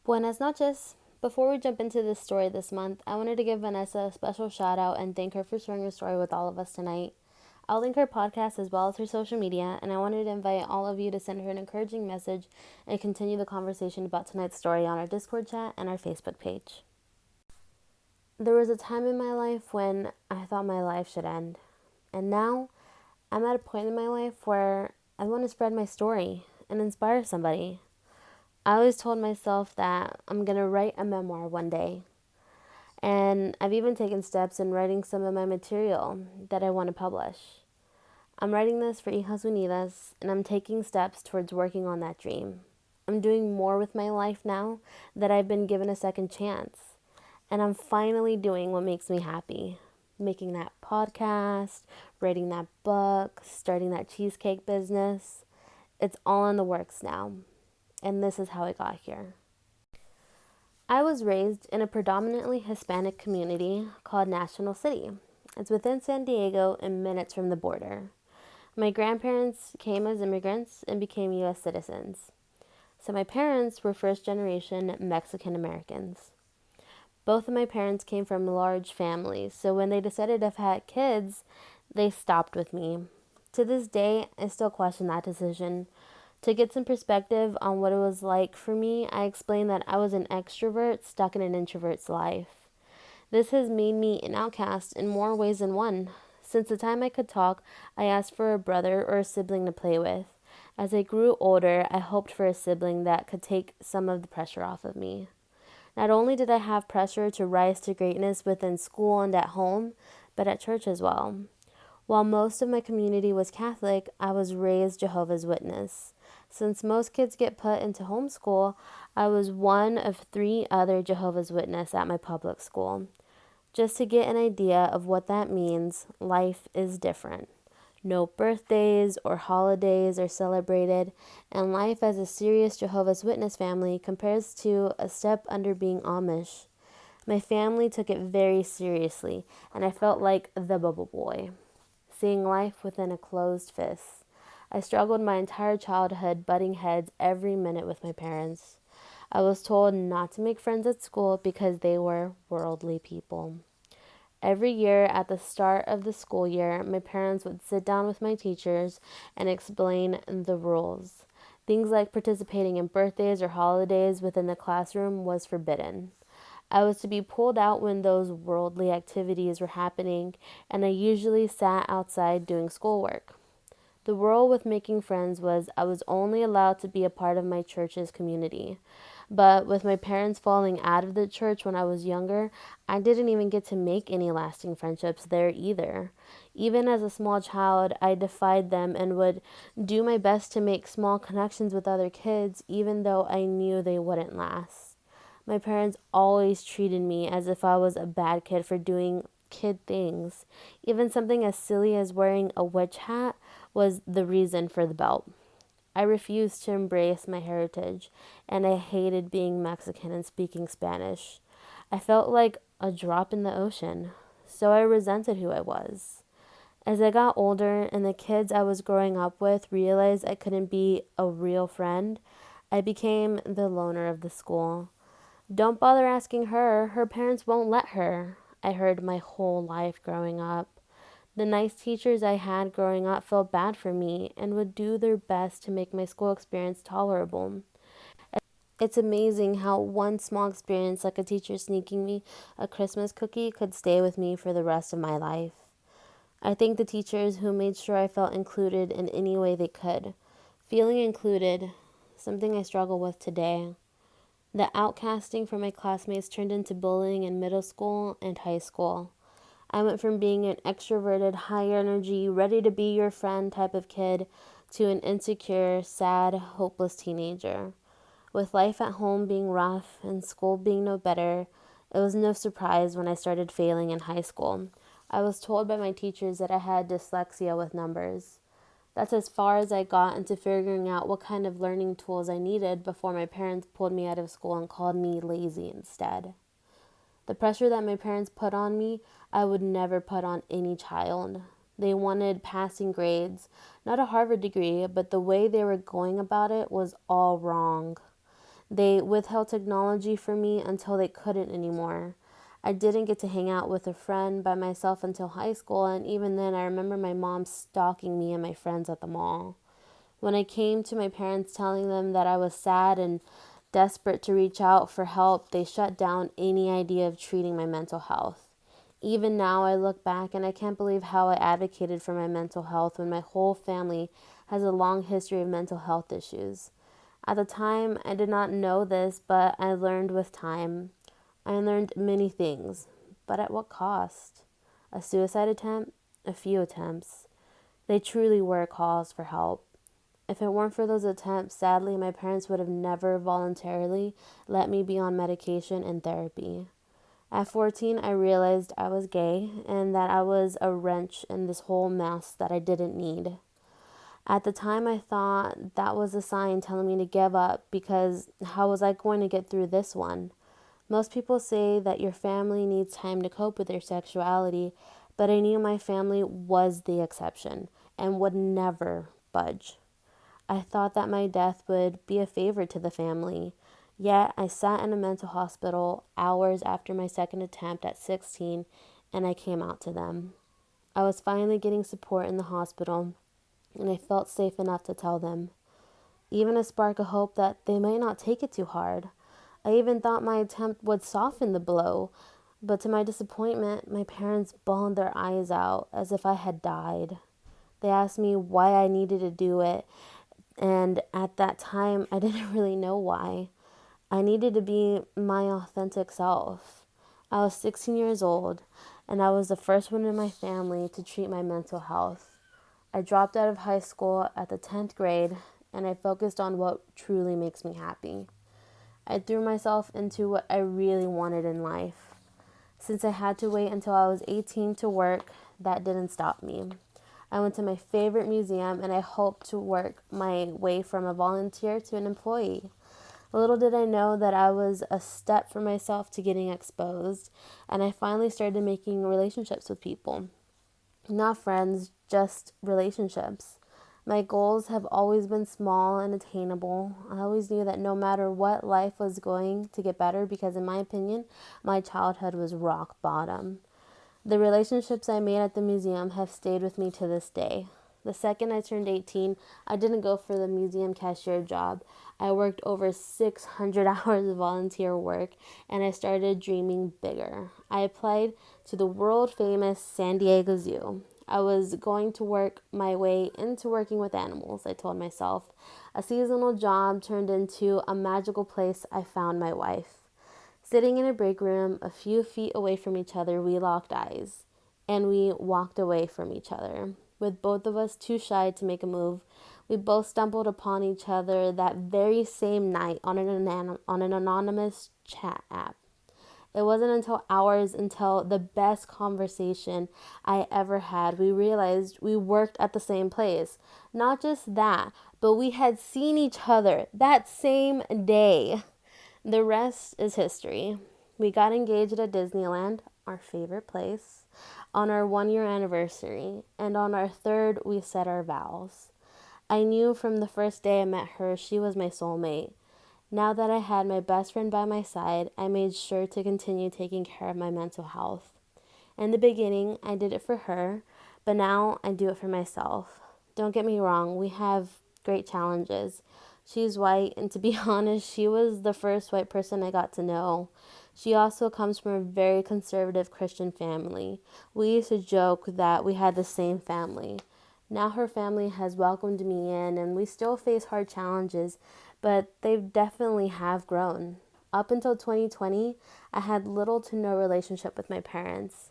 Buenas noches. Before we jump into this story this month, I wanted to give Vanessa a special shout out and thank her for sharing her story with all of us tonight. I'll link her podcast as well as her social media, and I wanted to invite all of you to send her an encouraging message and continue the conversation about tonight's story on our Discord chat and our Facebook page. There was a time in my life when I thought my life should end, and now I'm at a point in my life where I want to spread my story and inspire somebody. I always told myself that I'm going to write a memoir one day. And I've even taken steps in writing some of my material that I want to publish. I'm writing this for Hijas.unidas, and I'm taking steps towards working on that dream. I'm doing more with my life now that I've been given a second chance. And I'm finally doing what makes me happy. Making that podcast, writing that book, starting that cheesecake business. It's all in the works now. And this is how I got here. I was raised in a predominantly Hispanic community called National City. It's within San Diego and minutes from the border. My grandparents came as immigrants and became U.S. citizens. So my parents were first generation Mexican Americans. Both of my parents came from large families, so when they decided to have kids, they stopped with me. To this day, I still question that decision. To get some perspective on what it was like for me, I explained that I was an extrovert stuck in an introvert's life. This has made me an outcast in more ways than one. Since the time I could talk, I asked for a brother or a sibling to play with. As I grew older, I hoped for a sibling that could take some of the pressure off of me. Not only did I have pressure to rise to greatness within school and at home, but at church as well. While most of my community was Catholic, I was raised Jehovah's Witness. Since most kids get put into homeschool, I was one of 3 other Jehovah's Witnesses at my public school. Just to get an idea of what that means, life is different. No birthdays or holidays are celebrated, and life as a serious Jehovah's Witness family compares to a step under being Amish. My family took it very seriously, and I felt like the bubble boy, seeing life within a closed fist. I struggled my entire childhood, butting heads every minute with my parents. I was told not to make friends at school because they were worldly people. Every year at the start of the school year, my parents would sit down with my teachers and explain the rules. Things like participating in birthdays or holidays within the classroom was forbidden. I was to be pulled out when those worldly activities were happening, and I usually sat outside doing schoolwork. The rule with making friends was I was only allowed to be a part of my church's community. But with my parents falling out of the church when I was younger, I didn't even get to make any lasting friendships there either. Even as a small child, I defied them and would do my best to make small connections with other kids, even though I knew they wouldn't last. My parents always treated me as if I was a bad kid for doing kid things. Even something as silly as wearing a witch hat was the reason for the belt. I refused to embrace my heritage, and I hated being Mexican and speaking Spanish. I felt like a drop in the ocean, so I resented who I was. As I got older and the kids I was growing up with realized I couldn't be a real friend, I became the loner of the school. Don't bother asking her, her parents won't let her, I heard my whole life growing up. The nice teachers I had growing up felt bad for me and would do their best to make my school experience tolerable. It's amazing how one small experience, like a teacher sneaking me a Christmas cookie, could stay with me for the rest of my life. I thank the teachers who made sure I felt included in any way they could. Feeling included, something I struggle with today. The outcasting from my classmates turned into bullying in middle school and high school. I went from being an extroverted, high energy, ready to be your friend type of kid to an insecure, sad, hopeless teenager. With life at home being rough and school being no better, it was no surprise when I started failing in high school. I was told by my teachers that I had dyslexia with numbers. That's as far as I got into figuring out what kind of learning tools I needed before my parents pulled me out of school and called me lazy instead. The pressure that my parents put on me, I would never put on any child. They wanted passing grades, not a Harvard degree, but the way they were going about it was all wrong. They withheld technology from me until they couldn't anymore. I didn't get to hang out with a friend by myself until high school, and even then, I remember my mom stalking me and my friends at the mall. When I came to my parents telling them that I was sad and desperate to reach out for help, they shut down any idea of treating my mental health. Even now, I look back and I can't believe how I advocated for my mental health when my whole family has a long history of mental health issues. At the time, I did not know this, but I learned with time. I learned many things, but at what cost? A suicide attempt? A few attempts. They truly were calls for help. If it weren't for those attempts, sadly, my parents would have never voluntarily let me be on medication and therapy. At 14, I realized I was gay and that I was a wrench in this whole mess that I didn't need. At the time, I thought that was a sign telling me to give up because how was I going to get through this one? Most people say that your family needs time to cope with their sexuality, but I knew my family was the exception and would never budge. I thought that my death would be a favor to the family. Yet I sat in a mental hospital hours after my second attempt at 16 and I came out to them. I was finally getting support in the hospital and I felt safe enough to tell them. Even a spark of hope that they might not take it too hard. I even thought my attempt would soften the blow, but to my disappointment, my parents bawled their eyes out as if I had died. They asked me why I needed to do it, and at that time, I didn't really know why. I needed to be my authentic self. I was 16 years old, and I was the first one in my family to treat my mental health. I dropped out of high school at the 10th grade, and I focused on what truly makes me happy. I threw myself into what I really wanted in life. Since I had to wait until I was 18 to work, that didn't stop me. I went to my favorite museum and I hoped to work my way from a volunteer to an employee. Little did I know that I was a step for myself to getting exposed, and I finally started making relationships with people. Not friends, just relationships. My goals have always been small and attainable. I always knew that no matter what, life was going to get better because, in my opinion, my childhood was rock bottom. The relationships I made at the museum have stayed with me to this day. The second I turned 18, I didn't go for the museum cashier job. I worked over 600 hours of volunteer work and I started dreaming bigger. I applied to the world famous San Diego Zoo. I was going to work my way into working with animals, I told myself. A seasonal job turned into a magical place I found my wife. Sitting in a break room a few feet away from each other, we locked eyes, and we walked away from each other. With both of us too shy to make a move, we both stumbled upon each other that very same night on an anonymous chat app. It wasn't until hours until the best conversation I ever had, we realized we worked at the same place. Not just that, but we had seen each other that same day. The rest is history. We got engaged at Disneyland, our favorite place, on our 1 year anniversary, and on our third, we said our vows. I knew from the first day I met her she was my soulmate. Now that I had my best friend by my side, I made sure to continue taking care of my mental health. In the beginning, I did it for her, but now I do it for myself. Don't get me wrong, we have great challenges. She's white, and to be honest, she was the first white person I got to know. She also comes from a very conservative Christian family. We used to joke that we had the same family. Now her family has welcomed me in, and we still face hard challenges, but they definitely have grown. Up until 2020, I had little to no relationship with my parents.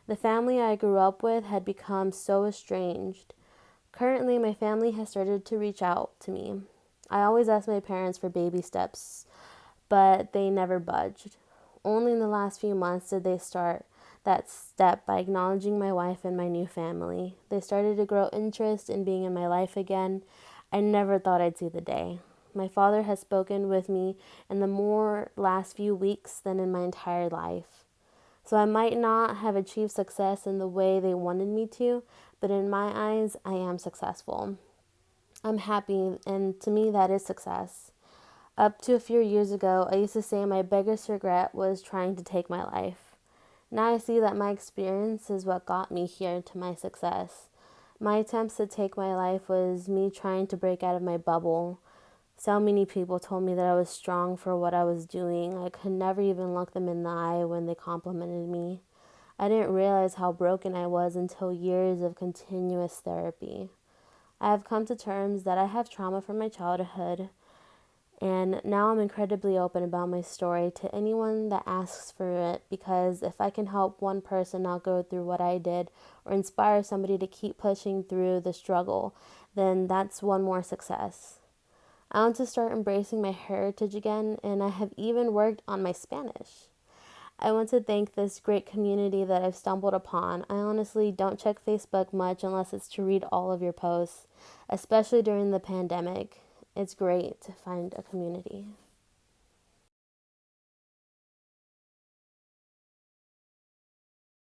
The family I grew up with had become so estranged. Currently, my family has started to reach out to me. I always ask my parents for baby steps, but they never budged. Only in the last few months did they start that step by acknowledging my wife and my new family. They started to grow interest in being in my life again. I never thought I'd see the day. My father has spoken with me in the more last few weeks than in my entire life. So I might not have achieved success in the way they wanted me to, but in my eyes, I am successful. I'm happy, and to me, that is success. Up to a few years ago, I used to say my biggest regret was trying to take my life. Now I see that my experience is what got me here to my success. My attempts to take my life was me trying to break out of my bubble. So many people told me that I was strong for what I was doing. I could never even look them in the eye when they complimented me. I didn't realize how broken I was until years of continuous therapy. I have come to terms that I have trauma from my childhood, and now I'm incredibly open about my story to anyone that asks for it, because if I can help one person not go through what I did or inspire somebody to keep pushing through the struggle, then that's one more success. I want to start embracing my heritage again, and I have even worked on my Spanish. I want to thank this great community that I've stumbled upon. I honestly don't check Facebook much unless it's to read all of your posts, especially during the pandemic. It's great to find a community.